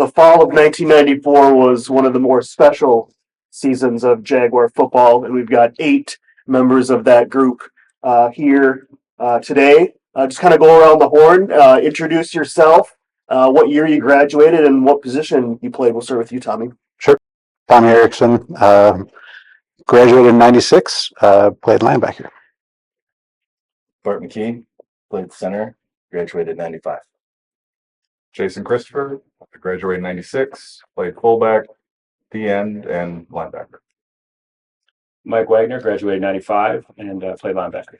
fall of 1994 was one of the more special seasons of Jaguar football, and we've got 8 members of that group here today. Just kind of go around the horn, introduce yourself, what year you graduated, and what position you played. We'll start with you, Tommy. Sure. Tommy Erickson, graduated in 96, played linebacker. Bart McKee, played center, graduated in 95. Jason Christopher, graduated in 96, played fullback, D-end, and linebacker. Mike Wagner, graduated in 95 and played linebacker.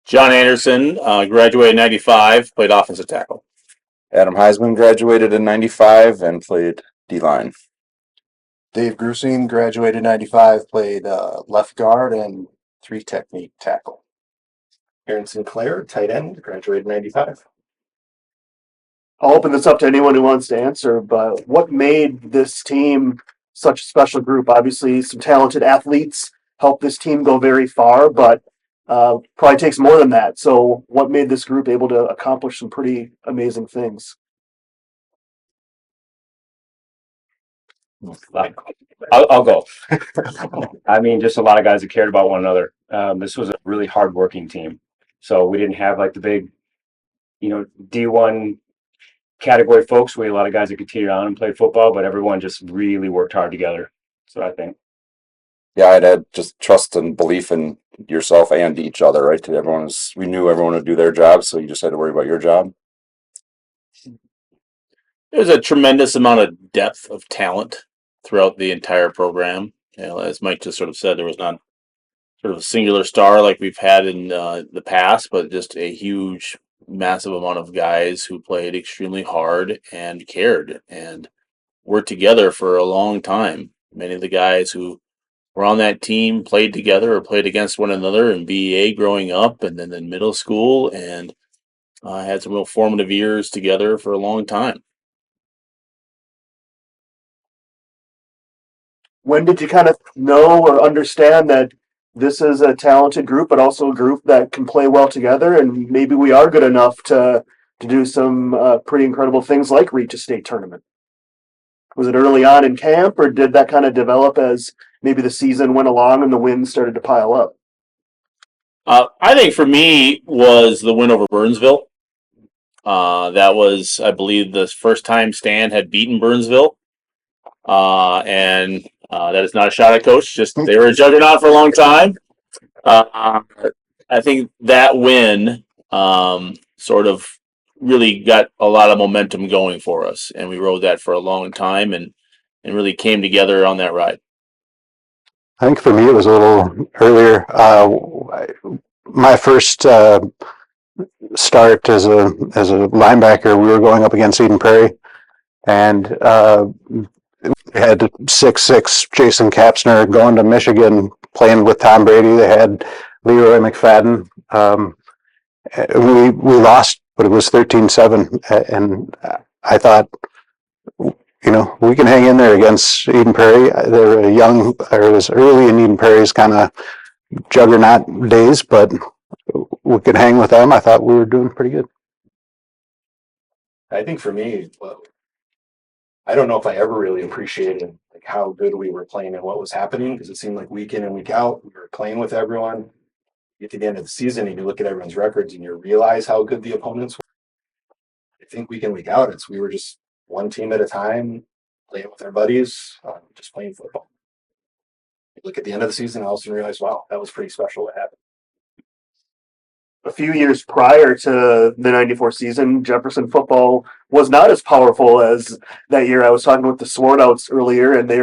John Anderson, graduated in 95, played offensive tackle. Adam Heisman graduated in 95 and played D-line. Dave Grusing graduated in 95, played left guard and 3-technique tackle. Aaron Sinclair, tight end, graduated in 95. I'll open this up to anyone who wants to answer, but what made this team such a special group? Obviously, some talented athletes helped this team go very far, but probably takes more than that. So what made this group able to accomplish some pretty amazing things? I'll go. I mean, just a lot of guys that cared about one another. This was a really hardworking team. So we didn't have like the big, D1 category folks. We had a lot of guys that continued on and played football, but everyone just really worked hard together. So I think. Yeah, I'd had just trust and belief in yourself and each other, right? We knew everyone would do their job, so you just had to worry about your job. There's a tremendous amount of depth of talent throughout the entire program. As Mike just sort of said, there was not sort of a singular star like we've had in the past, but just a huge, massive amount of guys who played extremely hard and cared and worked together for a long time. Many of the guys who were on that team played together or played against one another in BEA growing up and then in middle school, and had some real formative years together for a long time. When did you kind of know or understand that this is a talented group, but also a group that can play well together, and maybe we are good enough to do some pretty incredible things like reach a state tournament? Was it early on in camp, or did that kind of develop as maybe the season went along and the wins started to pile up? I think for me was the win over Burnsville. That was, I believe, the first time Stan had beaten Burnsville. And that is not a shot at coach, just they were a juggernaut for a long time. I think that win sort of really got a lot of momentum going for us, and we rode that for a long time and really came together on that ride. I think for me it was a little earlier. My first start as a linebacker, we were going up against Eden Prairie, and they had 6'6" Jason Kapsner going to Michigan, playing with Tom Brady. They had Leroy McFadden. We lost, but it was 13-7, and I thought, we can hang in there against Eden Prairie. They were it was early in Eden Prairie's kind of juggernaut days, but we could hang with them. I thought we were doing pretty good. I think for me, I don't know if I ever really appreciated like how good we were playing and what was happening, because it seemed like week in and week out we were playing with everyone. You get to the end of the season and you look at everyone's records and you realize how good the opponents were. I think week in, week out, we were just one team at a time, playing with our buddies, just playing football. You look at the end of the season, I also realized, wow, that was pretty special what happened. A few years prior to the 94 season, Jefferson football was not as powerful as that year. I was talking with the Swarnouts earlier, and they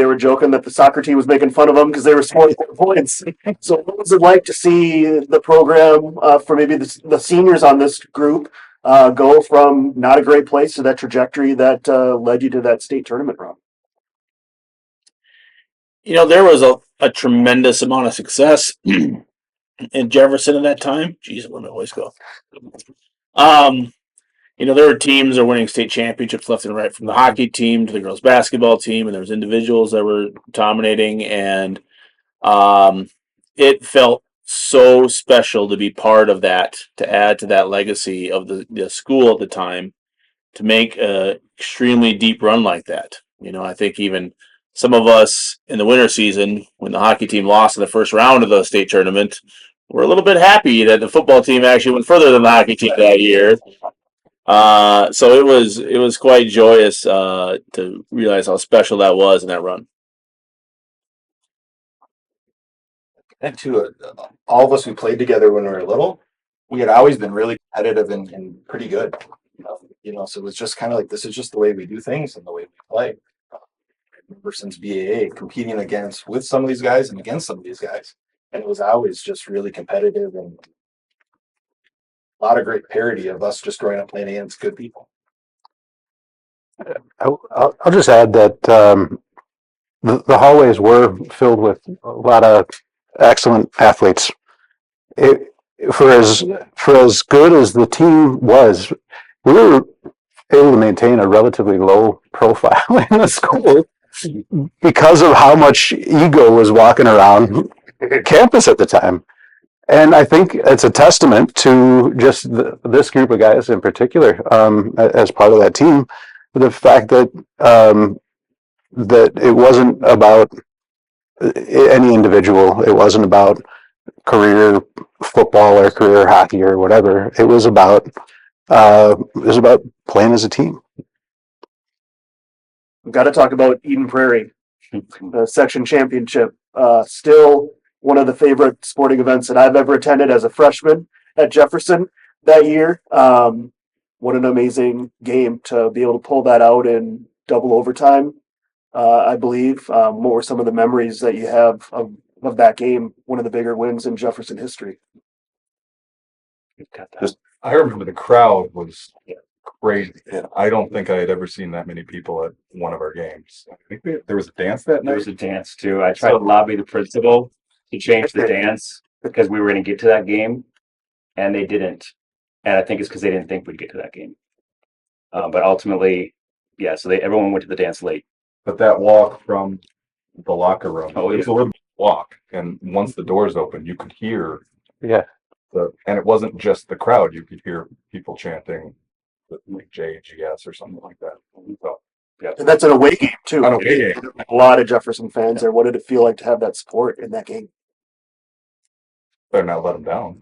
were joking that the soccer team was making fun of them because they were scoring points. So what was it like to see the program for maybe the seniors on this group go from not a great place to that trajectory that led you to that state tournament run? There was a tremendous amount of success in Jefferson at that time. Jeez, where did my voice go? There were teams that were winning state championships left and right, from the hockey team to the girls basketball team, and there was individuals that were dominating, and it felt so special to be part of that, to add to that legacy of the school at the time. to make a extremely deep run like that. You know, I think even some of us in the winter season, when the hockey team lost in the first round of the state tournament, were a little bit happy that the football team actually went further than the hockey team that year. So it was quite joyous to realize how special that was in that run. And too, all of us who played together when we were little, we had always been really competitive and pretty good. You know, so it was just kind of like, this is just the way we do things and the way we play. I remember since BAA competing with some of these guys and against some of these guys. And it was always just really competitive and a lot of great parity of us just growing up playing against good people. I'll just add that the hallways were filled with a lot of excellent athletes. For as good as the team was, we were able to maintain a relatively low profile in the school because of how much ego was walking around campus at the time. And I think it's a testament to just this group of guys in particular, as part of that team, the fact that that it wasn't about any individual. It wasn't about career football or career hockey or whatever. It was about playing as a team. We've got to talk about Eden Prairie, the section championship. Still one of the favorite sporting events that I've ever attended as a freshman at Jefferson that year. What an amazing game to be able to pull that out in double overtime, I believe. What were some of the memories that you have of that game, one of the bigger wins in Jefferson history? I remember the crowd was crazy. I don't think I had ever seen that many people at one of our games. I think there was a dance that There night. was a dance too. I tried to lobby the principal to change the dance because we were going to get to that game, and they didn't. And I think it's because they didn't think we'd get to that game. But ultimately, yeah. So everyone went to the dance late. But that walk from the locker room, Oh, it was a little walk, and once the doors opened, you could hear Yeah. and it wasn't just the crowd; you could hear people chanting, like JGS or something like that. So, And that's an away game too. An away game. A lot of Jefferson fans there. What did it feel like to have that support in that game? better not let them down.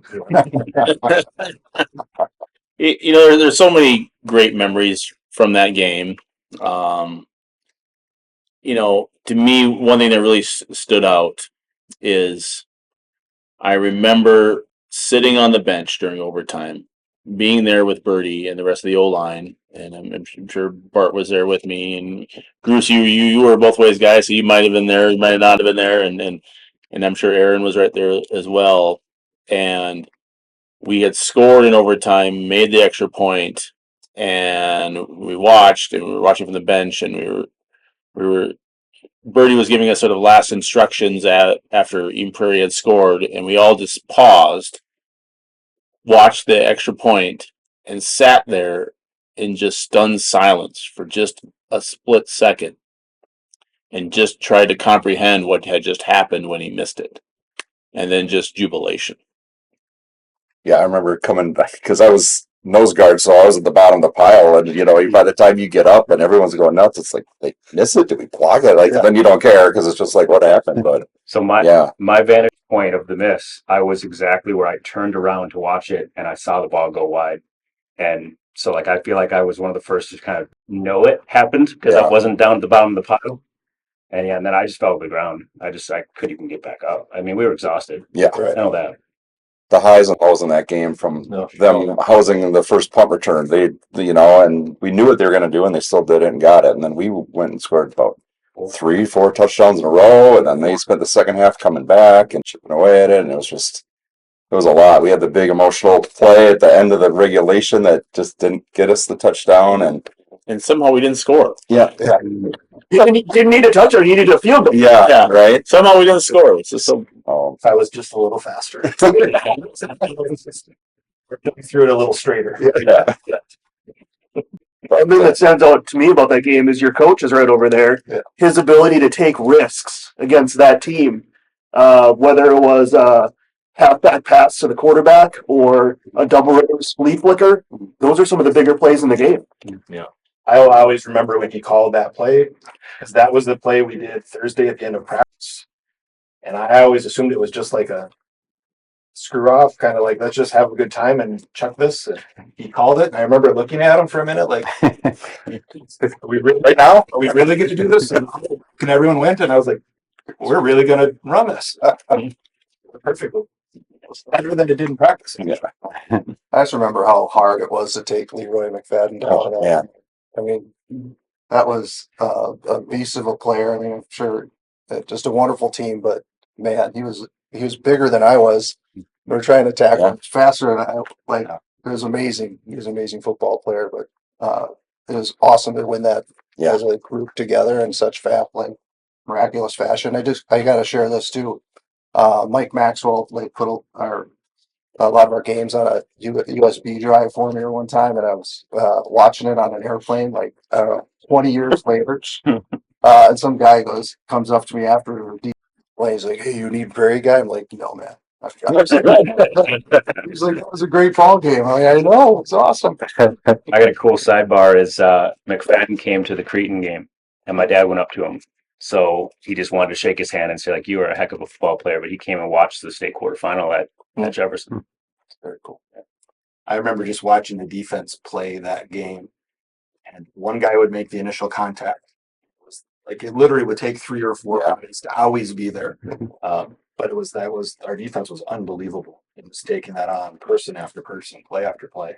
You know, there's so many great memories from that game. You know, to me, one thing that really stood out is I remember sitting on the bench during overtime, being there with Birdie and the rest of the O-line, and I'm sure Bart was there with me, and Bruce, you were both ways guys, so you might have been there, you might not have been there, and I'm sure Aaron was right there as well. And we had scored in overtime, made the extra point, and we were watching from the bench, and we were Birdie was giving us sort of last instructions after Eden Prairie had scored, and we all just paused, watched the extra point, and sat there in just stunned silence for just a split second, and just tried to comprehend what had just happened when he missed it, and then just jubilation. Yeah, I remember coming back because I was nose guard, so I was at the bottom of the pile, and you know, by the time you get up and everyone's going nuts, it's like, they miss it? Did we block it? Like, then you don't care because it's just like, what happened? But So my yeah, my vantage point of the miss, I was exactly where I turned around to watch it, and I saw the ball go wide. And so, like, I feel like I was one of the first to kind of know it happened because I Yeah. wasn't down at the bottom of the pile. And yeah, and then I just fell to the ground. I couldn't even get back up. I mean, we were exhausted. yeah. I know that. The highs and lows in that game from them housing the first punt return. You know, and we knew what they were going to do, and they still did it and got it. And then we went and scored about 3-4 touchdowns in a row, and then they spent the second half coming back and chipping away at it, and it was a lot. We had the big emotional play at the end of the regulation that just didn't get us the touchdown, And somehow we didn't score. yeah, Didn't need a touchdown. You needed a field goal. Yeah. right. Somehow we didn't score. It's just so. If I was just a little faster. Threw it a little straighter. Yeah. The thing that stands out to me about that game is your coach is right over there. Yeah. His ability to take risks against that team, whether it was halfback pass to the quarterback or a double reverse flea flicker. Those are some of the bigger plays in the game. I always remember when he called that play, because that was the play we did Thursday at the end of practice. And I always assumed it was just like a screw off, kind of like, let's just have a good time and chuck this. And he called it. And I remember looking at him for a minute, like, are we really, right now? Are we really going to do this? And everyone went. And I was like, we're really going to run this. Perfect. It's better than it did in practice. I just remember how hard it was to take Leroy McFadden down. Oh, yeah. I mean, that was a beast of a player. I mean, I'm sure just a wonderful team, but man, he was bigger than I was. We were trying to tackle him faster than I like. It was amazing. He was an amazing football player, but it was awesome to win that as a group together in such miraculous fashion. I got to share this too. Mike Maxwell put a lot of our games on a USB drive for me one time, and I was watching it on an airplane 20 years later. And some guy comes up to me after the play. He's like, "Hey, you need Prairie guy?" I'm like, "No, man." He's like, "That was a great ball game." I'm like, "I know, it's awesome." I got a cool sidebar is McFadden came to the Cretan game and my dad went up to him. So he just wanted to shake his hand and say, like, you are a heck of a football player, but he came and watched the state quarterfinal at Jefferson. Very cool. I remember just watching the defense play that game, and one guy would make the initial contact. It was like it literally would take 3 or 4 guys to always be there. But our defense was unbelievable. It was taking that on person after person, play after play.